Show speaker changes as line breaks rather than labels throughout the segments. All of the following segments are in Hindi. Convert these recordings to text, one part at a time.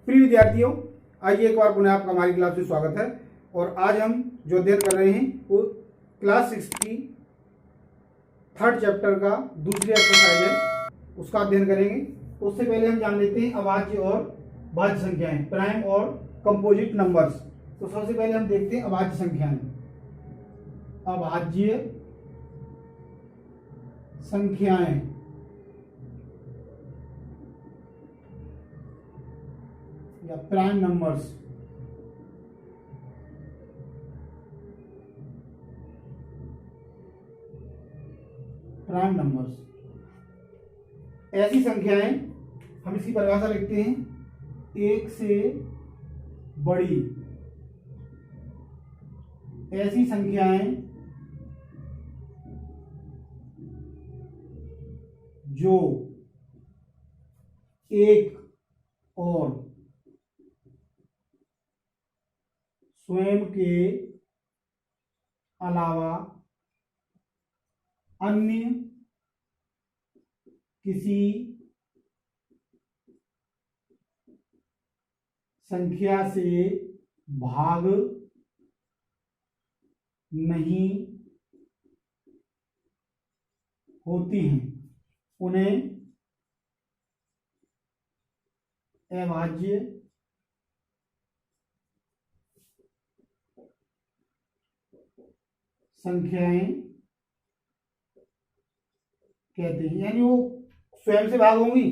प्रिय विद्यार्थियों, आइए एक बार पुनः आपका हमारी क्लास में स्वागत है। और आज हम जो अध्ययन कर रहे हैं वो क्लास 6 की थर्ड चैप्टर का दूसरी एक्सरसाइज है, उसका अध्ययन करेंगे। तो उससे पहले हम जान लेते हैं अभाज्य और भाज्य संख्याएं, प्राइम और कंपोजिट नंबर्स। तो सबसे पहले हम देखते हैं अभाज्य संख्याएं। अभाज्य संख्याएं या प्राइम नंबर्स। प्राइम नंबर्स ऐसी संख्याएं, हम इसकी परिभाषा लिखते हैं, एक से बड़ी ऐसी संख्याएं जो एक और स्वयं के अलावा अन्य किसी संख्या से भाग नहीं होती हैं, उन्हें अभाज्य संख्याएं कहते हैं। यानी वो स्वयं से भाग होंगी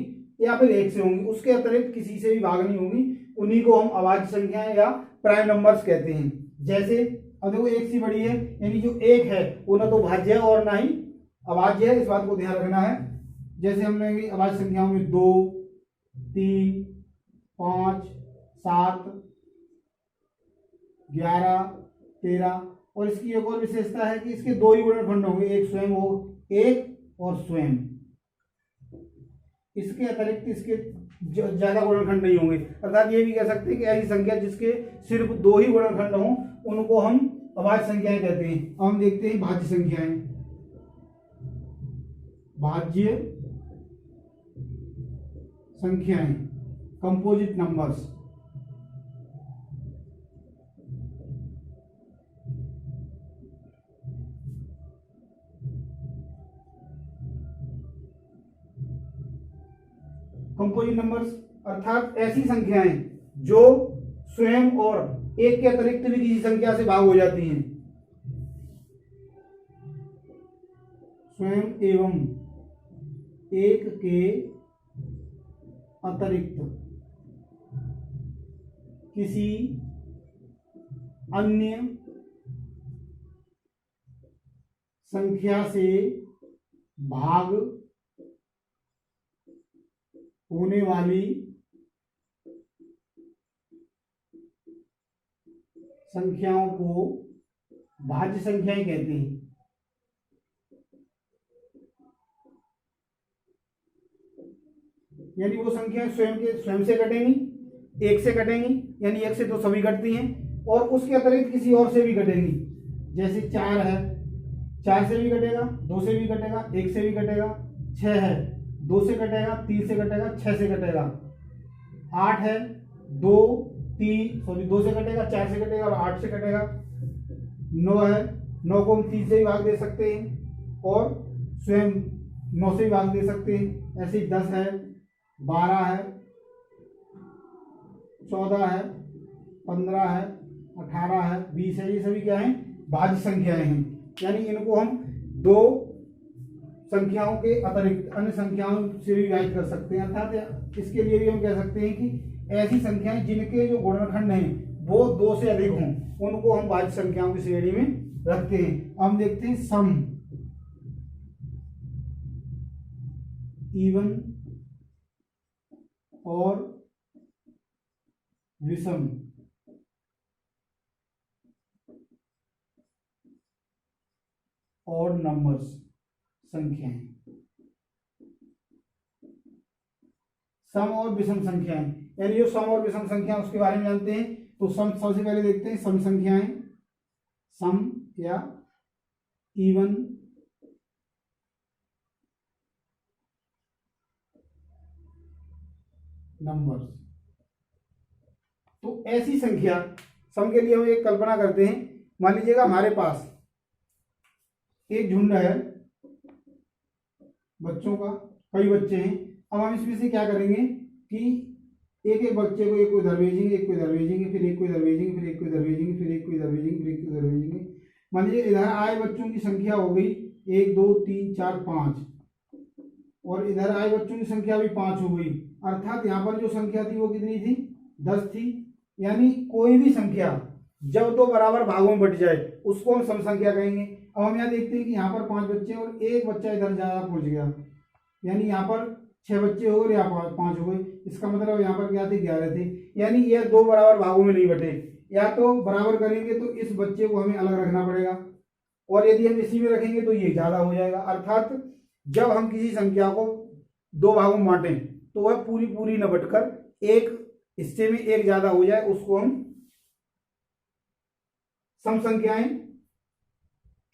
या फिर एक से होंगी, उसके अतिरिक्त किसी से भी भाग नहीं होंगी, उन्हीं को हम अभाज्य संख्याएं या प्राइम नंबर्स कहते हैं। जैसे अब देखो, एक से बड़ी है, यानी जो एक है वो ना तो भाज्य है और ना ही अभाज्य है, इस बात को ध्यान रखना है। जैसे हम लेंगे अभाज्य संख्याओं में 2, 3, 5, 7, 11, 13। और इसकी एक और विशेषता है कि इसके दो ही गुणनखंड होंगे, एक स्वयं हो, एक और स्वयं। इसके अतिरिक्त इसके ज्यादा गुणनखंड नहीं होंगे। अर्थात ये भी कह सकते हैं कि ऐसी संख्या जिसके सिर्फ दो ही गुणनखंड हों, उनको हम अभाज्य संख्याएं कहते हैं। अब हम देखते हैं भाज्य संख्याएं। भाज्य संख्याएं, कंपोजिट नंबर्स। कंपोजिट नंबर्स अर्थात ऐसी संख्याएं जो स्वयं और एक के अतिरिक्त भी किसी संख्या से भाग हो जाती हैं। स्वयं एवं एक के अतिरिक्त किसी अन्य संख्या से भाग होने वाली संख्याओं को भाज्य संख्याएं कहते हैं। यानी वो संख्याएं स्वयं से कटेंगी, एक से कटेंगी, यानी एक से तो सभी कटती हैं, और उसके अतिरिक्त किसी और से भी कटेंगी। जैसे 4 है, 4 से भी कटेगा, 2 से भी कटेगा, 1 से भी कटेगा। 6 है, 2 से कटेगा, 3 से कटेगा, 6 से कटेगा। 8 है, 2 से कटेगा, 4 से कटेगा और 8 से कटेगा। 9 है, 9 को हम 3 से भी भाग दे सकते हैं और स्वयं 9 से भी भाग दे सकते हैं। ऐसे ही 10 है, 12 है, 14 है, 15 है, 18 है, 20 है। ये सभी क्या है? भाज्य संख्याएं हैं। यानी इनको हम दो संख्याओं के अतिरिक्त अन्य संख्याओं से भी विभाजित कर सकते हैं। अर्थात इसके लिए भी हम कह सकते हैं कि ऐसी संख्याएं जिनके जो गुणनखंड हैं वो 2 से अधिक हों, उनको हम भाज्य संख्याओं की श्रेणी में रखते हैं। हम देखते हैं सम, इवन और विषम। और नंबर्स, संख्याएं, सम और विषम संख्याएं। यानी जो सम और विषम संख्या उसके बारे में जानते हैं, तो सम सबसे पहले देखते हैं सम संख्याएं। सम या इवन नंबर्स। तो ऐसी संख्या, सम के लिए हम एक कल्पना करते हैं। मान लीजिएगा हमारे पास एक झुंड है बच्चों का, कई बच्चे हैं। अब हम इसमें से क्या करेंगे कि एक एक बच्चे को, एक को इधर भेजेंगे, एक को इधर भेजेंगे, फिर एक को इधर भेजेंगे, फिर एक को इधर भेजेंगे, फिर एक को इधर भेजेंगे, फिर एक को इधर भेजेंगे। मान लीजिए इधर आए बच्चों की संख्या हो गई 1 2 3 4 5, और इधर आए बच्चों की संख्या भी 5 हो गई। अर्थात यहाँ पर जो संख्या थी वो कितनी थी? 10 थी। यानी कोई भी संख्या जब दो बराबर भागों में बट जाए उसको हम सम संख्या कहेंगे। अब हम यहाँ देखते हैं कि यहाँ पर 5 बच्चे और एक बच्चा इधर ज्यादा पहुंच गया, यानी यहाँ पर 6 बच्चे हो गए, यहाँ 5 हो गए। इसका मतलब यहाँ पर क्या थे? 11 थे। यानी ये दो बराबर भागों में नहीं बटे। या तो बराबर करेंगे तो इस बच्चे को हमें अलग रखना पड़ेगा, और यदि हम इसी में रखेंगे तो ये ज्यादा हो जाएगा। अर्थात जब हम किसी संख्या को दो भागों में बांटें तो वह पूरी पूरी न बटकर एक हिस्से में एक ज्यादा हो जाए, उसको हम सम संख्याएं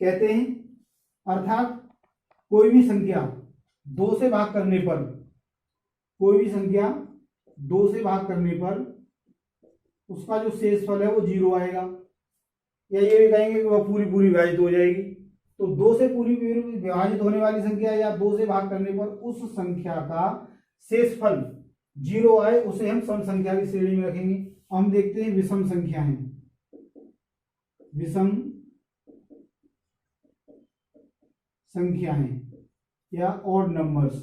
कहते हैं। अर्थात कोई भी संख्या 2 से भाग करने पर, कोई भी संख्या 2 से भाग करने पर उसका जो शेषफल है वो 0 आएगा, या ये भी कहेंगे कि वह पूरी पूरी विभाजित हो जाएगी। तो 2 से पूरी पूरी विभाजित होने वाली संख्या या 2 से भाग करने पर उस संख्या का शेषफल 0 आए उसे हम सम संख्या की श्रेणी में रखेंगे। हम देखते हैं विषम संख्याएं, विषम संख्याएं या ऑड नंबर्स।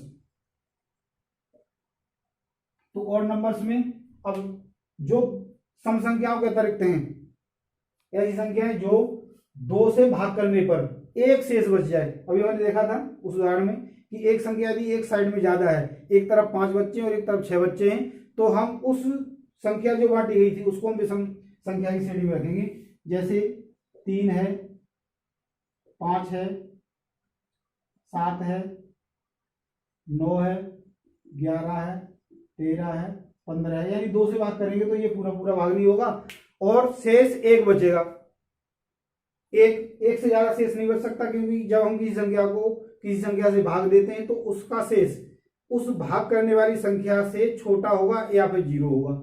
तो ऑड नंबर्स में अब जो सम संख्याओं के अतिरिक्त हैं ऐसी संख्याएं जो 2 से भाग करने पर एक शेष बच जाए। अभी मैंने देखा था उस उदाहरण में कि एक संख्या यदि एक साइड में ज्यादा है, एक तरफ 5 बच्चे और एक तरफ 6 बच्चे हैं, तो हम उस संख्या जो बांटी गई थी उसको हम विषम संख्या की श्रेणी में रखेंगे। जैसे 3 है, 5 है, 7 है, 9 है, 11 है, 13 है, 15 है। यानी 2 से भाग करेंगे तो ये पूरा पूरा भाग नहीं होगा और शेष एक बचेगा। एक से ज्यादा शेष नहीं बच सकता, क्योंकि जब हम किसी संख्या को किसी संख्या से भाग देते हैं तो उसका शेष उस भाग करने वाली संख्या से छोटा होगा या फिर 0 होगा।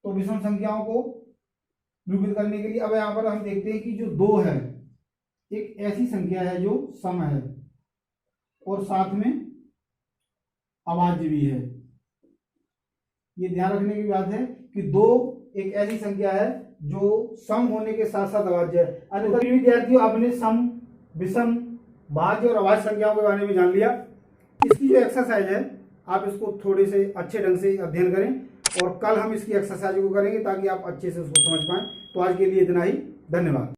तो विषम संख्याओं को निरूपित करने के लिए अब यहाँ पर हम देखते हैं कि जो 2 है एक ऐसी संख्या है जो सम है और साथ में अभाज्य भी है। ये ध्यान रखने की बात है कि 2 एक ऐसी संख्या है जो सम होने के साथ साथ अभाज्य है। अन्यथा विद्यार्थियों आपने सम, विषम, भाज्य और अभाज्य संख्याओं के बारे में जान लिया। इसकी जो एक्सरसाइज है आप इसको थोड़े से अच्छे ढंग से अध्ययन करें और कल हम इसकी एक्सरसाइज को करेंगे ताकि आप अच्छे से उसको समझ पाएं। तो आज के लिए इतना ही, धन्यवाद।